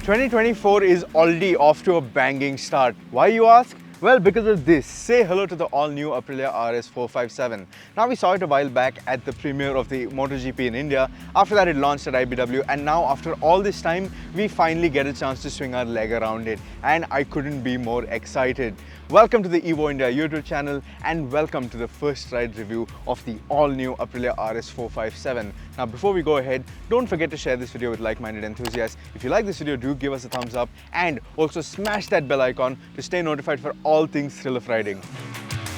2024 is already off to a banging start. Why, you ask? Well, because of this. Say hello to the all-new Aprilia RS 457. Now, we saw it a while back at the premiere of the MotoGP in India. After that, it launched at IBW, and now after all this time, we finally get a chance to swing our leg around it, and I couldn't be more excited. Welcome to the Evo India YouTube channel, and welcome to the first ride review of the all-new Aprilia RS 457. Now, before we go ahead, don't forget to share this video with like-minded enthusiasts. If you like this video, do give us a thumbs up, and also smash that bell icon to stay notified for all things thrill of riding.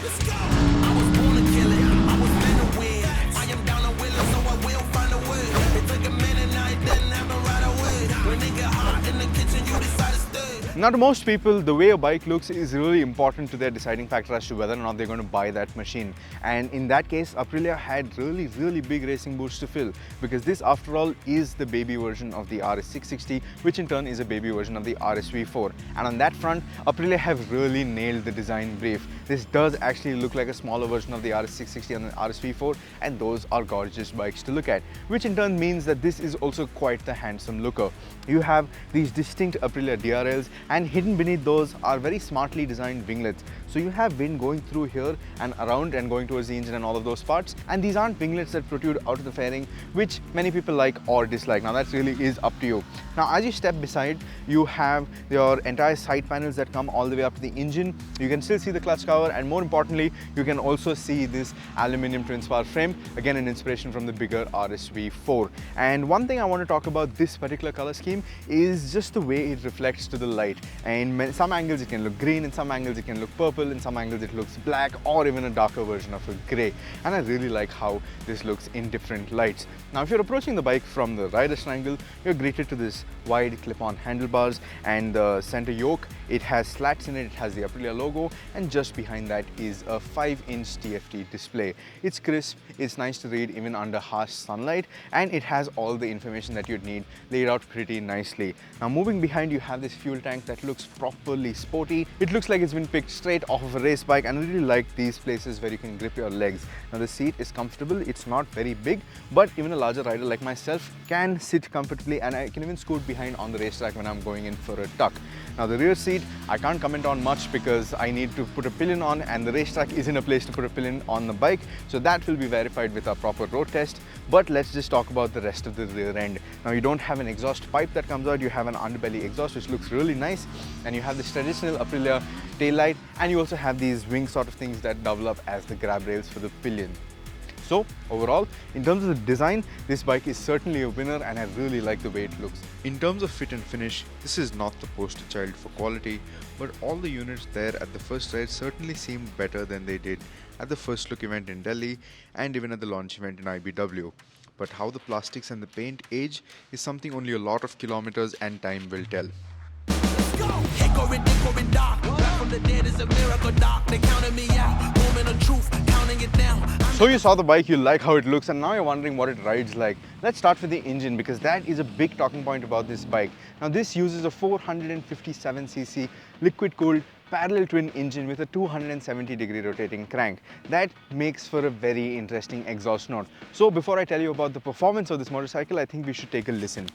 Let's go! I was born to kill it. I was meant to win. I am down to win it, so I will find a way. It took a minute, I didn't have to right away. When it get hot in the kitchen, you decide to stay. Now, to most people, the way a bike looks is really important to their deciding factor as to whether or not they're going to buy that machine. And in that case, Aprilia had really big racing boots to fill, because this, after all, is the baby version of the RS 660, which in turn is a baby version of the RS V4. And on that front, Aprilia have really nailed the design brief. This does actually look like a smaller version of the RS 660 and the RS V4, and those are gorgeous bikes to look at, which in turn means that this is also quite the handsome looker. You have these distinct Aprilia DRLs, and hidden beneath those are very smartly designed winglets. So you have wind going through here and around and going towards the engine and all of those parts. And these aren't winglets that protrude out of the fairing, which many people like or dislike. Now, that really is up to you. Now, as you step beside, you have your entire side panels that come all the way up to the engine. You can still see the clutch cover, and more importantly, you can also see this aluminium twin spar frame, again an inspiration from the bigger RS V4. And one thing I want to talk about this particular color scheme is just the way it reflects to the light. And in some angles it can look green, in some angles it can look purple, in some angles it looks black, or even a darker version of a grey. And I really like how this looks in different lights. Now, if you're approaching the bike from the rider's angle, you're greeted to this wide clip-on handlebars and the center yoke. It has slats in it, it has the Aprilia logo, and just behind that is a 5-inch TFT display. It's crisp, it's nice to read even under harsh sunlight, and it has all the information that you'd need laid out pretty nicely. Now, moving behind, you have this fuel tank that looks properly sporty. It looks like it's been picked straight off of a race bike, and I really like these places where you can grip your legs. Now, the seat is comfortable, it's not very big, but even a larger rider like myself can sit comfortably, and I can even scoot behind on the racetrack when I'm going in for a tuck. Now, the rear seat, I can't comment on much because I need to put a pillion on, and the racetrack isn't a place to put a pillion on the bike, so that will be verified with our proper road test. But let's just talk about the rest of the rear end. Now, you don't have an exhaust pipe that comes out, you have an underbelly exhaust which looks really nice, and you have this traditional Aprilia taillight, and you also have these wing sort of things that double up as the grab rails for the pillion. So overall, in terms of the design, this bike is certainly a winner, and I really like the way it looks. In terms of fit and finish, this is not the poster child for quality, but all the units there at the first ride certainly seemed better than they did at the first look event in Delhi and even at the launch event in IBW. But how the plastics and the paint age is something only a lot of kilometers and time will tell. Let's go! Hickory dickory dock. Back from the dead is a miracle, doc. They counted me out. Moment of truth, counting it down. So you saw the bike, you like how it looks, and now you're wondering what it rides like. Let's start with the engine, because that is a big talking point about this bike. Now, this uses a 457cc liquid-cooled parallel twin engine with a 270-degree rotating crank. That makes for a very interesting exhaust note. So before I tell you about the performance of this motorcycle, I think we should take a listen.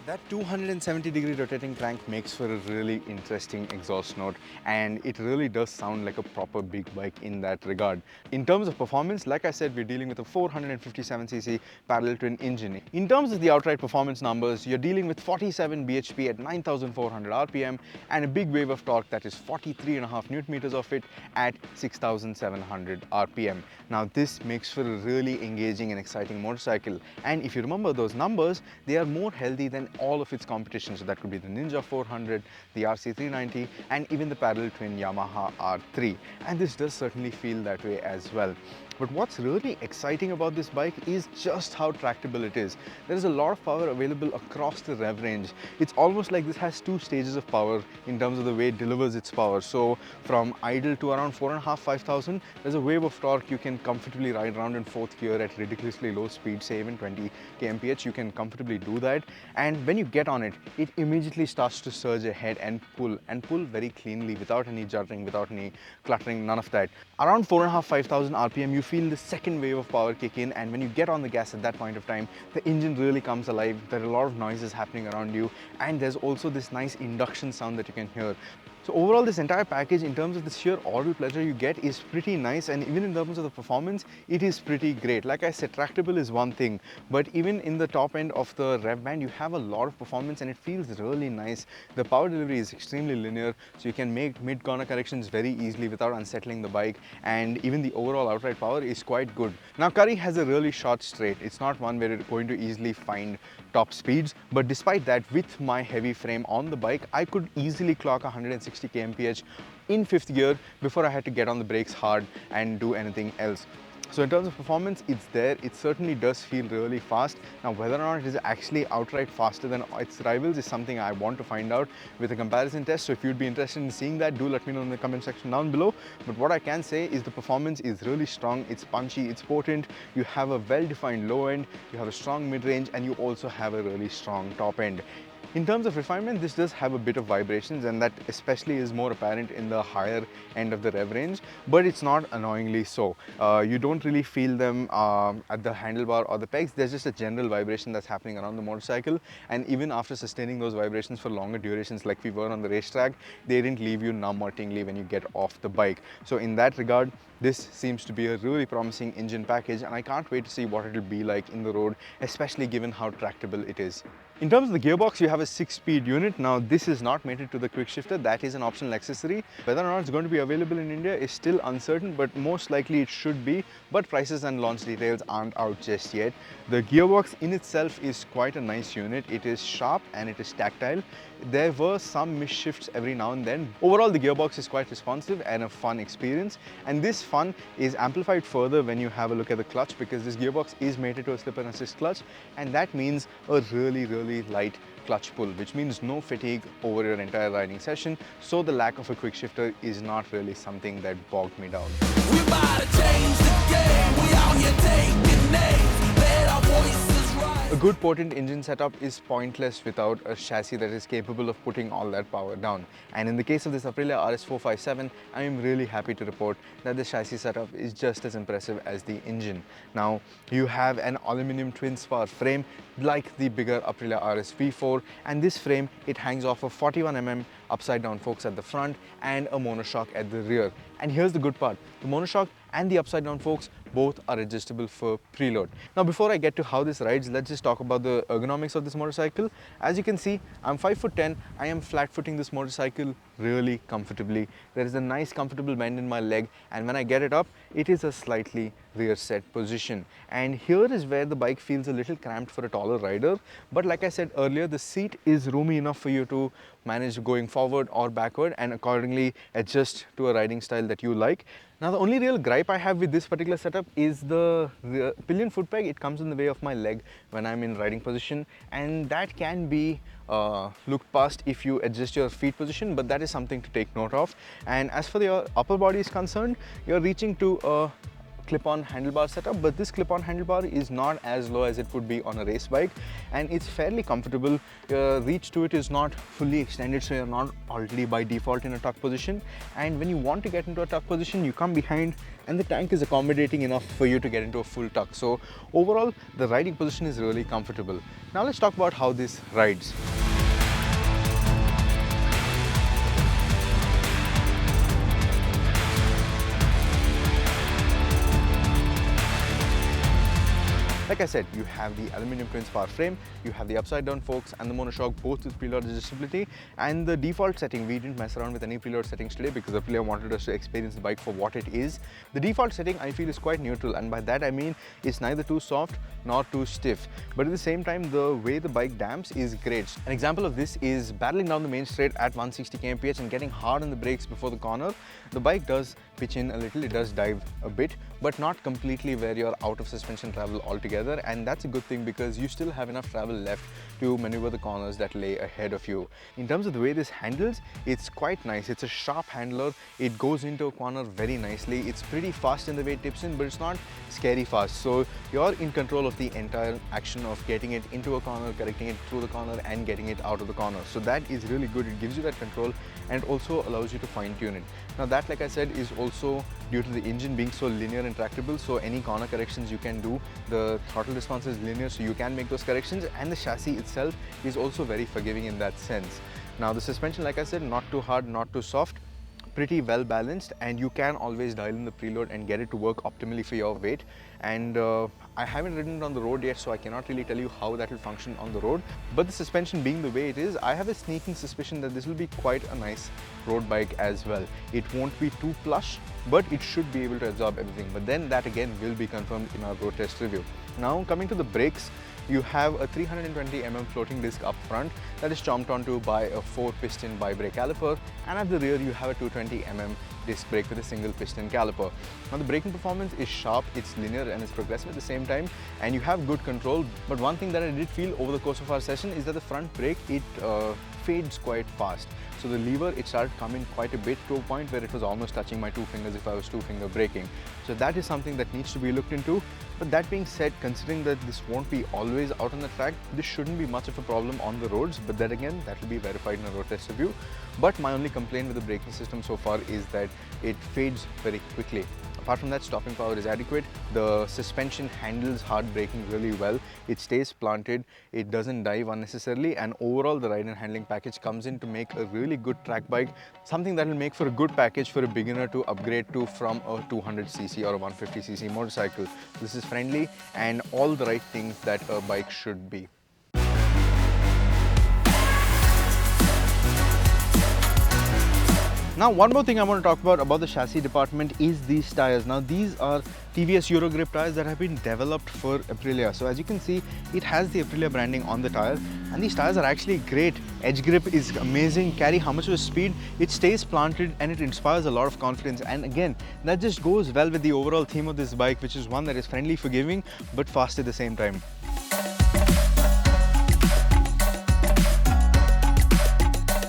That 270-degree rotating crank makes for a really interesting exhaust note, and it really does sound like a proper big bike in that regard. In terms of performance, like I said, we're dealing with a 457cc parallel twin engine. In terms of the outright performance numbers, you're dealing with 47 bhp at 9,400 rpm and a big wave of torque that is 43.5 newton meters of it at 6,700 rpm. Now, this makes for a really engaging and exciting motorcycle, and if you remember those numbers, they are more healthy than all of its competition. So that could be the Ninja 400, the RC390, and even the parallel twin Yamaha R3. And this does certainly feel that way as well. But what's really exciting about this bike is just how tractable it is. There is a lot of power available across the rev range. It's almost like this has two stages of power in terms of the way it delivers its power. So from idle to around 4,500-5,000, there's a wave of torque. You can comfortably ride around in fourth gear at ridiculously low speed, say even 20 kmph. You can comfortably do that. And when you get on it, it immediately starts to surge ahead and pull very cleanly without any juddering, without any cluttering, none of that. Around 4,500-5,000 RPM, you feel the second wave of power kick in, and when you get on the gas at that point of time, the engine really comes alive. There are a lot of noises happening around you, and there's also this nice induction sound that you can hear. So overall, this entire package, in terms of the sheer audio pleasure you get, is pretty nice, and even in terms of the performance, it is pretty great. Like I said, tractable is one thing, but even in the top end of the rev band, you have a lot of performance and it feels really nice. The power delivery is extremely linear, so you can make mid-corner corrections very easily without unsettling the bike, and even the overall outright power is quite good. Now, Kari has a really short straight. It's not one where you're going to easily find top speeds, but despite that, with my heavy frame on the bike, I could easily clock 160 kmph in fifth gear before I had to get on the brakes hard and do anything else. So in terms of performance, it's there. It certainly does feel really fast. Now, whether or not it is actually outright faster than its rivals is something I want to find out with a comparison test. So if you'd be interested in seeing that, do let me know in the comment section down below. But what I can say is the performance is really strong. It's punchy, it's potent. You have a well-defined low end, you have a strong mid-range, and you also have a really strong top end. In terms of refinement, this does have a bit of vibrations, and that especially is more apparent in the higher end of the rev range, but it's not annoyingly so. You don't really feel them at the handlebar or the pegs. There's just a general vibration that's happening around the motorcycle, and even after sustaining those vibrations for longer durations like we were on the racetrack, they didn't leave you numb or tingly when you get off the bike. So in that regard, this seems to be a really promising engine package, and I can't wait to see what it'll be like in the road, especially given how tractable it is. In terms of the gearbox, you have a 6-speed unit. Now, this is not mated to the quick shifter. That is an optional accessory. Whether or not it's going to be available in India is still uncertain, but most likely it should be. But prices and launch details aren't out just yet. The gearbox in itself is quite a nice unit. It is sharp and it is tactile. There were some missed shifts every now and then. Overall, the gearbox is quite responsive and a fun experience. And this fun is amplified further when you have a look at the clutch, because this gearbox is mated to a slip and assist clutch, and that means a really light clutch pull, which means no fatigue over your entire riding session. So the lack of a quick shifter is not really something that bogged me down. We about to change the game. We out here taking names. Let our voices rise. A good potent engine setup is pointless without a chassis that is capable of putting all that power down. And in the case of this Aprilia RS 457, I am really happy to report that the chassis setup is just as impressive as the engine. Now, you have an aluminum twin spar frame like the bigger Aprilia RS V4, and this frame, it hangs off of 41mm upside down forks at the front and a monoshock at the rear. And here's the good part, the monoshock and the upside down forks both are adjustable for preload. Now, before I get to how this rides, let's just talk about the ergonomics of this motorcycle. As you can see, I'm 5'10". I am flat footing this motorcycle really comfortably. There is a nice comfortable bend in my leg, and when I get it up, it is a slightly rear set position. And here is where the bike feels a little cramped for a taller rider. But like I said earlier, the seat is roomy enough for you to manage going forward or backward and accordingly adjust to a riding style that you like. Now, the only real gripe I have with this particular setup is the pillion foot peg. It comes in the way of my leg when I'm in riding position, and that can be looked past if you adjust your feet position, but that is something to take note of. And as for the upper body is concerned, you're reaching to a clip-on handlebar setup, but this clip-on handlebar is not as low as it would be on a race bike, and it's fairly comfortable. Your reach to it is not fully extended, so you're not already by default in a tuck position, and when you want to get into a tuck position, you come behind and the tank is accommodating enough for you to get into a full tuck. So overall, the riding position is really comfortable. Now let's talk about how this rides. Like I said, you have the aluminum twin spar frame, you have the upside down forks and the monoshock, both with preload adjustability, and the default setting. We didn't mess around with any preload settings today because Aprilia wanted us to experience the bike for what it is. The default setting I feel is quite neutral, and by that I mean it's neither too soft nor too stiff, but at the same time the way the bike damps is great. An example of this is barreling down the main straight at 160 kmph and getting hard on the brakes before the corner. The bike does pitch in a little, it does dive a bit, but not completely where you're out of suspension travel altogether, and that's a good thing because you still have enough travel left to maneuver the corners that lay ahead of you. In terms of the way this handles, it's quite nice. It's a sharp handler, it goes into a corner very nicely, it's pretty fast in the way it tips in, but it's not scary fast, so you're in control of the entire action of getting it into a corner, correcting it through the corner and getting it out of the corner. So that is really good, it gives you that control and it also allows you to fine tune it. Now that, like I said, is also due to the engine being so linear and tractable, so any corner corrections you can do, the throttle response is linear, so you can make those corrections, and the chassis itself is also very forgiving in that sense. Now the suspension, like I said, not too hard, not too soft, pretty well balanced, and you can always dial in the preload and get it to work optimally for your weight. And I haven't ridden it on the road yet, so I cannot really tell you how that will function on the road, but the suspension being the way it is, I have a sneaking suspicion that this will be quite a nice road bike as well. It won't be too plush, but it should be able to absorb everything, but then that again will be confirmed in our road test review. Now coming to the brakes, you have a 320mm floating disc up front that is chomped onto by a 4-piston bi-brake caliper, and at the rear you have a 220mm disc brake with a single piston caliper. Now the braking performance is sharp, it's linear and it's progressive at the same time, and you have good control, but one thing that I did feel over the course of our session is that the front brake, it fades quite fast. So the lever, it started coming quite a bit to a point where it was almost touching my two fingers if I was two-finger braking. So that is something that needs to be looked into. But that being said, considering that this won't be always out on the track, this shouldn't be much of a problem on the roads, but then again, that will be verified in a road test review. But my only complaint with the braking system so far is that it fades very quickly. Apart from that, stopping power is adequate. The suspension handles hard braking really well. It stays planted, it doesn't dive unnecessarily, and overall the ride and handling package comes in to make a really good track bike, something that will make for a good package for a beginner to upgrade to from a 200cc or a 150cc motorcycle. This is friendly and all the right things that a bike should be. Now one more thing I want to talk about the chassis department is these tires. Now these are TVS Eurogrip tires that have been developed for Aprilia. So as you can see, it has the Aprilia branding on the tire, and these tires are actually great. Edge grip is amazing, carry how much of a speed, it stays planted and it inspires a lot of confidence, and again that just goes well with the overall theme of this bike, which is one that is friendly, forgiving but fast at the same time.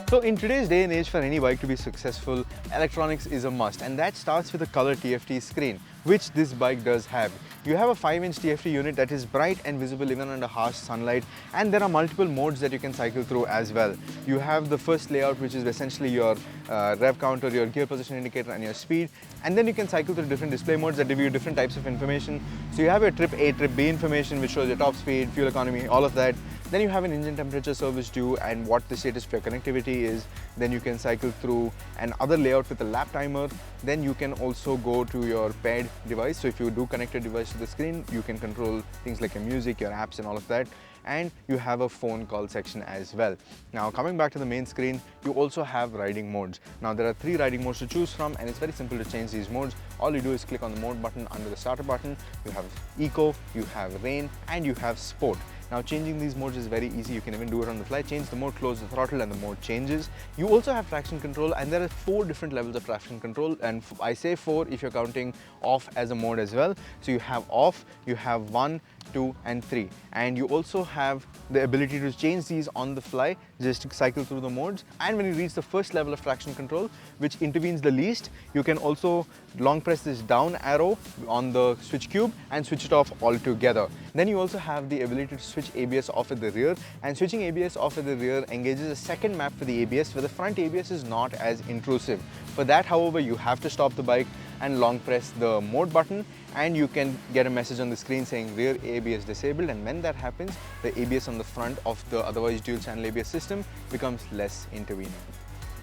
So in today's day and age, for any bike to be successful, electronics is a must, and that starts with a color TFT screen, which this bike does have. You have a 5-inch TFT unit that is bright and visible even under harsh sunlight, and there are multiple modes that you can cycle through as well. You have the first layout, which is essentially your rev counter, your gear position indicator and your speed, and then you can cycle through different display modes that give you different types of information. So you have your trip A, trip B information, which shows your top speed, fuel economy, all of that. Then you have an engine temperature service due and what the status of your connectivity is. Then you can cycle through another layout with a lap timer. Then you can also go to your paired device. So if you do connect a device to the screen, you can control things like your music, your apps and all of that. And you have a phone call section as well. Now coming back to the main screen, you also have riding modes. Now there are 3 riding modes to choose from, and it's very simple to change these modes. All you do is click on the mode button under the starter button. You have Eco, you have Rain, and you have Sport. Now changing these modes is very easy, you can even do it on the fly. Change the mode, close the throttle and the mode changes. You also have traction control, and there are 4 different levels of traction control, and I say 4 if you're counting off as a mode as well. So you have off, you have 1, 2 and 3, and you also have the ability to change these on the fly, just cycle through the modes. And when you reach the first level of traction control, which intervenes the least, you can also long press this down arrow on the switch cube and switch it off altogether. Then you also have the ability to switch ABS off at the rear, and switching ABS off at the rear engages a second map for the ABS, where the front ABS is not as intrusive. For that, however, you have to stop the bike and long press the mode button, and you can get a message on the screen saying rear ABS disabled, and when that happens, the ABS on the front of the otherwise dual channel ABS system becomes less intervening.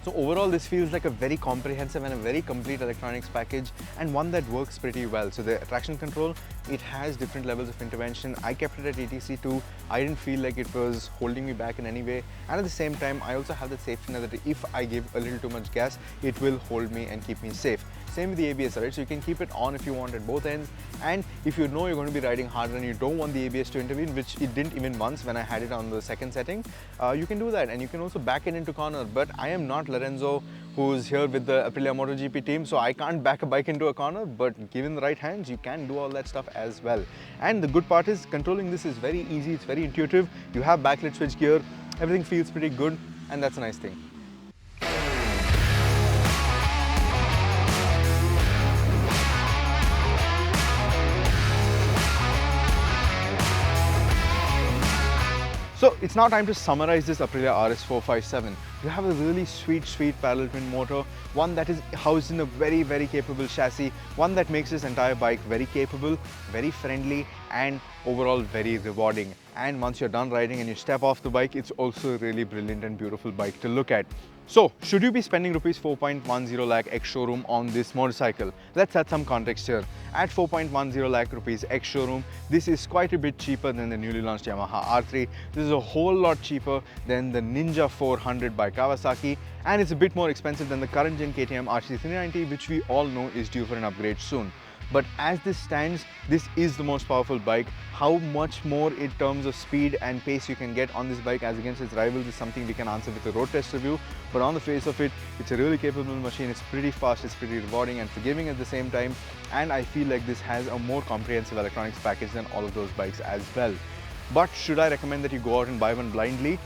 So overall, this feels like a very comprehensive and a very complete electronics package, and one that works pretty well. So the traction control it has different levels of intervention. I kept it at ETC2. I didn't feel like it was holding me back in any way, and at the same time I also have the safety net that if I give a little too much gas, it will hold me and keep me safe. Same with the ABS, right? So you can keep it on if you want at both ends, and if you know you're going to be riding harder and you don't want the ABS to intervene, which it didn't even once when I had it on the second setting, you can do that, and you can also back it into corner. But I am not Lorenzo, who's here with the Aprilia MotoGP team, so I can't back a bike into a corner, but given the right hands, you can do all that stuff as well. And the good part is controlling this is very easy, it's very intuitive. You have backlit switch gear, everything feels pretty good, and that's a nice thing. So it's now time to summarize this Aprilia RS 457. You have a really sweet parallel twin motor, one that is housed in a very capable chassis, one that makes this entire bike very capable, very friendly, and overall very rewarding. And once you're done riding and you step off the bike, it's also a really brilliant and beautiful bike to look at. So, should you be spending rupees 4.10 lakh ex-showroom on this motorcycle? Let's add some context here. At 4.10 lakh rupees ex-showroom, this is quite a bit cheaper than the newly launched Yamaha R3. This is a whole lot cheaper than the Ninja 400 by Kawasaki, and it's a bit more expensive than the current gen KTM RC390, which we all know is due for an upgrade soon. But as this stands, this is the most powerful bike. How much more in terms of speed and pace you can get on this bike as against its rivals is something we can answer with a road test review. But on the face of it, it's a really capable machine. It's pretty fast, it's pretty rewarding and forgiving at the same time. And I feel like this has a more comprehensive electronics package than all of those bikes as well. But should I recommend that you go out and buy one blindly?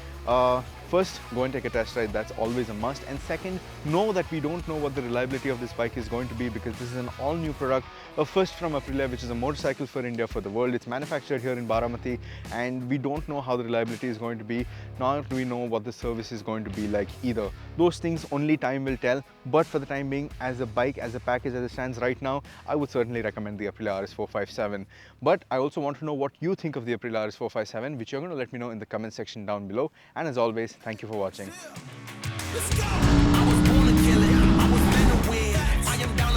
First, go and take a test ride, that's always a must. And second, know that we don't know what the reliability of this bike is going to be, because this is an all new product, a first from Aprilia, which is a motorcycle for India, for the world. It's manufactured here in Baramati, and we don't know how the reliability is going to be, nor do we know what the service is going to be like either. Those things only time will tell, but for the time being, as a bike, as a package as it stands right now, I would certainly recommend the Aprilia RS 457. But I also want to know what you think of the Aprilia RS 457, which you're going to let me know in the comment section down below. And as always, thank you for watching. Let's go. I was born to kill it. I was meant to win. I am down